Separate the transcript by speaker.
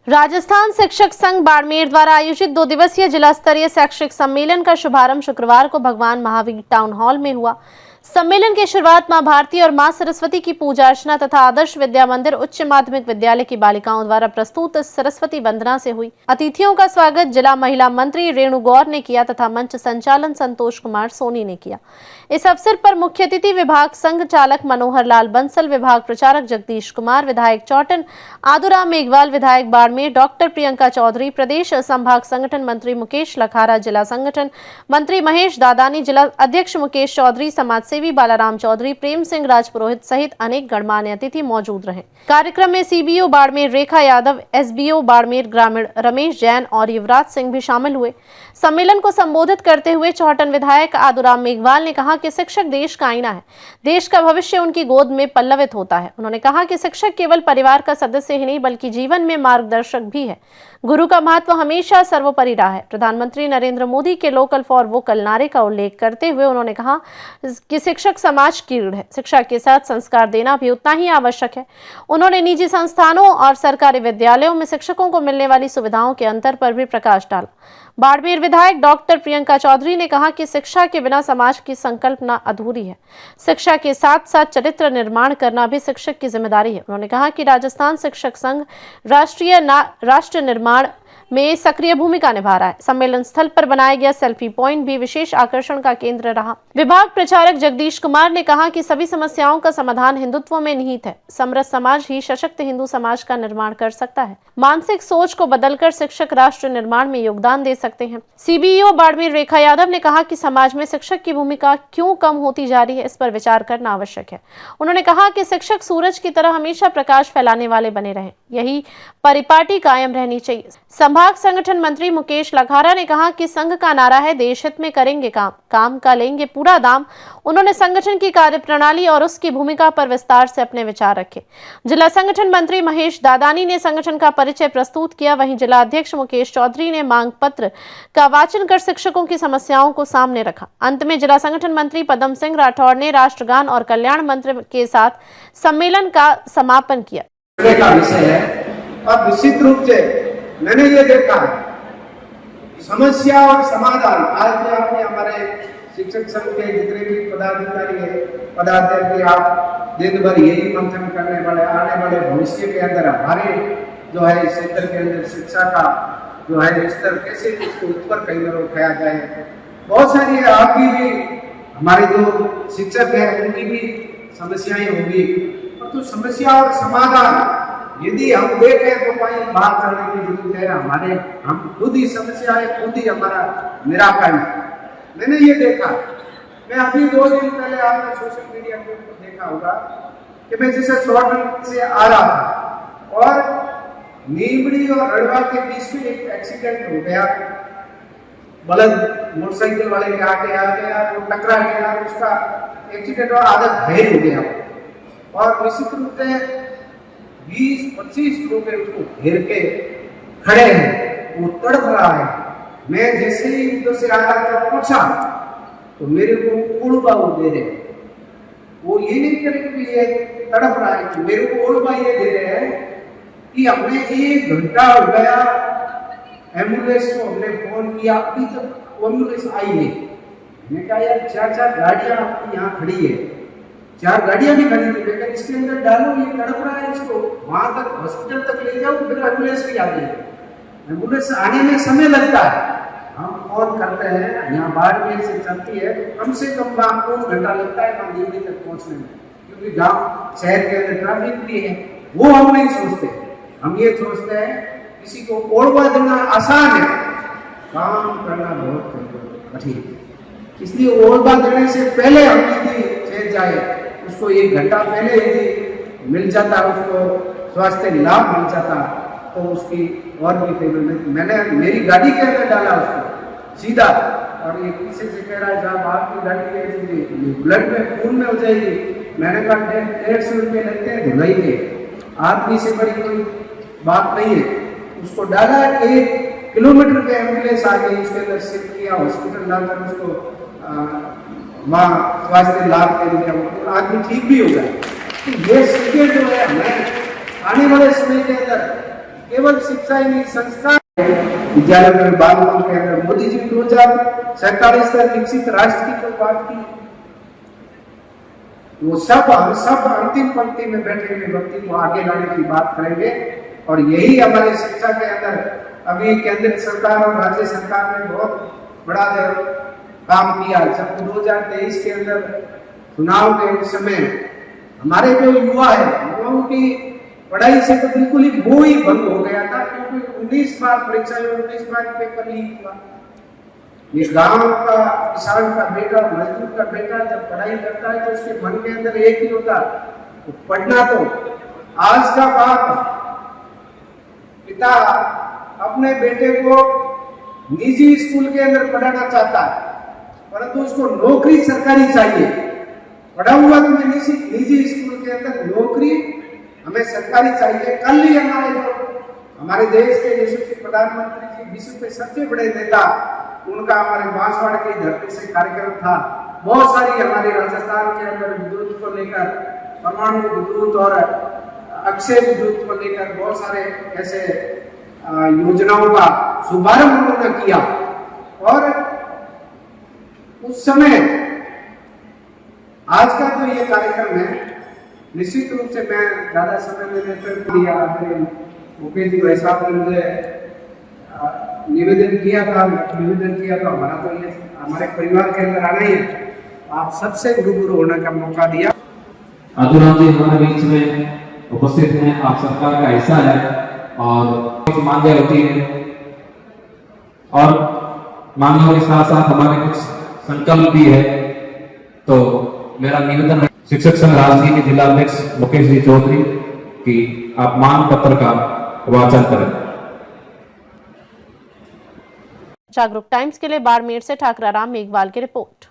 Speaker 1: राजस्थान शिक्षक संघ बाड़मेर द्वारा आयोजित 2 दिवसीय जिला स्तरीय शैक्षिक सम्मेलन का शुभारंभ शुक्रवार को भगवान महावीर टाउन हॉल में हुआ। सम्मेलन की शुरुआत मां भारती और मां सरस्वती की पूजा अर्चना तथा आदर्श विद्या मंदिर उच्च माध्यमिक विद्यालय की बालिकाओं द्वारा प्रस्तुत सरस्वती वंदना से हुई। अतिथियों का स्वागत जिला महिला मंत्री रेणु गौर ने किया तथा मंच संचालन संतोष कुमार सोनी ने किया। इस अवसर पर मुख्य अतिथि विभाग संघ चालक मनोहर लाल बंसल, विभाग प्रचारक जगदीश कुमार, विधायक चौटन आदुराम मेघवाल, विधायक बाड़मेर डॉक्टर प्रियंका चौधरी, प्रदेश संभाग संगठन मंत्री मुकेश लखारा, जिला संगठन मंत्री महेश दादानी, जिला अध्यक्ष मुकेश चौधरी, समाज सेवी बालाराम चौधरी, प्रेम सिंह राजपुरोहित सहित अनेक गणमान्य अतिथि मौजूद रहे। कार्यक्रम में सीबीओ बाड़मेर रेखा यादव, एसबीओ बाड़मेर ग्रामीण रमेश जैन और युवराज सिंह भी शामिल हुए। सम्मेलन को संबोधित करते हुए चौटन विधायक आदुराम मेघवाल ने कहा कि शिक्षक देश का आईना है, देश का भविष्य उनकी गोद में पल्लवित होता है। उन्होंने कहा कि शिक्षक केवल परिवार का सदस्य ही नहीं बल्कि जीवन में मार्गदर्शक भी है। गुरु का महत्व हमेशा सर्वोपरि रहा है। प्रधानमंत्री नरेंद्र मोदी के लोकल फॉर वोकल नारे का उल्लेख करते हुए उन्होंने कहा कि शिक्षक समाज की रीढ़ है। शिक्षा के साथ संस्कार देना भी उतना ही आवश्यक है। उन्होंने निजी संस्थानों और सरकारी विद्यालयों में शिक्षकों को मिलने वाली सुविधाओं के अंतर पर भी प्रकाश डाला। बाड़मेर विधायक डॉक्टर प्रियंका चौधरी ने कहा कि शिक्षा के बिना समाज की संकल्पना अधूरी है। शिक्षा के साथ साथ चरित्र निर्माण करना भी शिक्षक की जिम्मेदारी है। उन्होंने कहा कि राजस्थान शिक्षक संघ राष्ट्र निर्माण में सक्रिय भूमिका निभा रहा है। सम्मेलन स्थल पर बनाया गया सेल्फी पॉइंट भी विशेष आकर्षण का केंद्र रहा। विभाग प्रचारक जगदीश कुमार ने कहा कि सभी समस्याओं का समाधान हिंदुत्व में निहित है। समृद्ध समाज ही सशक्त हिंदू समाज का निर्माण कर सकता है। मानसिक सोच को बदलकर शिक्षक राष्ट्र निर्माण में योगदान दे सकते हैं। सीबीओ बाड़मेर रेखा यादव ने कहा कि समाज में शिक्षक की भूमिका क्यों कम होती जा रही है, इस पर विचार करना आवश्यक है। उन्होंने कहा कि शिक्षक सूरज की तरह हमेशा प्रकाश फैलाने वाले बने रहें, यही परिपाटी कायम रहनी चाहिए। संभाग संगठन मंत्री मुकेश लखारा ने कहा कि संघ का नारा है देश हित में करेंगे काम, काम का लेंगे पूरा दाम। उन्होंने संगठन की कार्यप्रणाली और उसकी भूमिका पर विस्तार से अपने विचार रखे। जिला संगठन मंत्री महेश दादानी ने संगठन का परिचय प्रस्तुत किया। वहीं जिला अध्यक्ष मुकेश चौधरी ने मांग पत्र का वाचन कर शिक्षकों की समस्याओं को सामने रखा। अंत में जिला संगठन मंत्री पदम सिंह राठौड़ ने राष्ट्रगान और कल्याण मंत्र के साथ सम्मेलन का समापन किया।
Speaker 2: और निश्चित रूप से मैंने ये देखा समस्या और समाधान आज भी आपने हमारे शिक्षक संघ के जितने भी पदाधिकारी है पदाधिकारी आप दिन भर यही मंथन करने वाले आने वाले भविष्य के अंदर हमारे जो है इस क्षेत्र के अंदर शिक्षा का जो है स्तर कैसे इसको ऊपर कहीं न उठाया जाए। बहुत सारी आपकी भी हमारे जो शिक्षक है उनकी भी समस्याएं होंगी, तो समस्या और समाधान यदि हम देखें तो कहीं बात करने की जरूरत है। हम खुद ही समस्या है, खुद ही हमारा निराकरण है। मैंने ये देखा, मैं अभी 2 दिन पहले आपने सोशल मीडिया के ऊपर देखा होगा कि मैं जैसे शॉर्ट से आ रहा था और नीमड़ी और रड़वा के बीच में एक एक्सीडेंट हो गया। बलद मोटरसाइकिल वाले के आगे आ गया तो टकरा गया, उसका एक्सीडेंट और आधा घायल हो गया और निश्चित रूप से 20-25 लोग उसको घेर के खड़े हैं, वो तड़प रहा है। मैं जैसे ही उधर से आया था पूछा तो मेरे को उड़बा वो दे रहे, वो ये नहीं करे कि ये तड़प रहा है, कि मेरे को उड़बा ये दे रहे हैं कि हमने 1 घंटा हो गया एम्बुलेंस को हमने फोन किया, अभी तक एम्बुलेंस आई नहीं। मैंने कहा यार 4 गाड़ियां आपकी यहाँ खड़ी है, 4 गाड़ियां भी खड़ी थी, लेकिन इसके अंदर डालो, ये तड़प रहा है, इसको वहां तक हॉस्पिटल तक ले जाओ, फिर एम्बुलेंस भी आ गई। एम्बुलेंस आने में समय लगता है, हम फोन करते हैं यहाँ बाड़मेर से चलती है तो कम से कम 2 घंटा लगता है हम दिल्ली तक पहुंचने में, क्योंकि गांव शहर के अंदर ट्रैफिक भी है। वो हम नहीं सोचते, हम ये सोचते हैं किसी को ओढ़वा देना आसान है, काम करना बहुत कठिन है। इसलिए ओढ़वा देने से पहले हम यदि चेत जाए, उसको 1 घंटा पहले यदि मिल जाता, उसको स्वास्थ्य लाभ मिल जाता तो उसकी और भी फेवरेट। मैंने मेरी गाड़ी के अंदर डाला उसको सीधा, और ये पीछे से कह रहा है जब आपकी गाड़ी है ब्लड में खून में हो जाएगी। मैंने कहा 150 रुपये लगते हैं धुलाई के, आदमी से बड़ी कोई बात नहीं है। उसको डाला, 1 किलोमीटर पे एम्बुलेंस आ गई, उसके अंदर शिफ्ट किया, हॉस्पिटल लाकर उसको वहाँ स्वास्थ्य लाभ के लिए आदमी ठीक भी हो गया। तो ये चीजें जो है हमें आने वाले समय के अंदर केवल शिक्षा ही नहीं, संस्कार विद्यालय में बालकों के अंदर मोदी जी 2047 तक विकसित राष्ट्र की जो बात की, वो सब हम सब अंतिम पंक्ति में बैठे हुए व्यक्ति को आगे लाने की बात करेंगे। और यही हमारे शिक्षा के अंदर अभी केंद्र सरकार और राज्य सरकार ने बहुत बड़ा काम किया। जब 2023 के अंदर चुनाव के उस समय हमारे जो युवा है, युवाओं की पढ़ाई से तो बिल्कुल ही मोह ही भंग हो गया था, क्योंकि 19 बार परीक्षा में 19 बार पेपर लीक हुआ। ये गांव का किसान का बेटा, मजदूर का बेटा जब पढ़ाई करता है तो उसके मन के अंदर एक ही होता, तो पढ़ना। तो आज का बाप पिता अपने बेटे को निजी स्कूल के अंदर पढ़ाना चाहता है, परंतु उसको नौकरी सरकारी चाहिए। पढ़ा हुआ तुम्हें निजी स्कूल के अंदर, नौकरी हमें सरकारी चाहिए। कल ही हमारे देश के यशस्वी प्रधानमंत्री जी, विश्व के सबसे बड़े नेता, उनका हमारे बांसवाड़ा की धरती से कार्यक्रम था। बहुत सारी हमारे राजस्थान के अंदर विद्युत को लेकर, परमाणु विद्युत और अक्षय विद्युत को लेकर बहुत सारे ऐसे योजनाओं का शुभारंभ उन्होंने किया। और उस समय आज का जो ये कार्यक्रम है, निश्चित रूप से मैं ज्यादा समय में नेतृत्व दिया, मुकेश जी भाई साहब ने मुझे निवेदन किया था हमारा तो ये हमारे परिवार के अंदर आना ही है, आप सबसे रूबरू होने का मौका दिया।
Speaker 3: अधूराम जी हमारे बीच में उपस्थित हैं, आप सरकार का हिस्सा है और कुछ मांगे होती है और मांगों के साथ साथ हमारे कुछ संकल्प भी है। तो मेरा निवेदन है शिक्षक संघ राजगीर के जिला अध्यक्ष मुकेश जी चौधरी कि आप मांग पत्र का वाचन करें।
Speaker 1: जागरूक टाइम्स के लिए बाड़मेर से ठाकराराम मेघवाल की रिपोर्ट।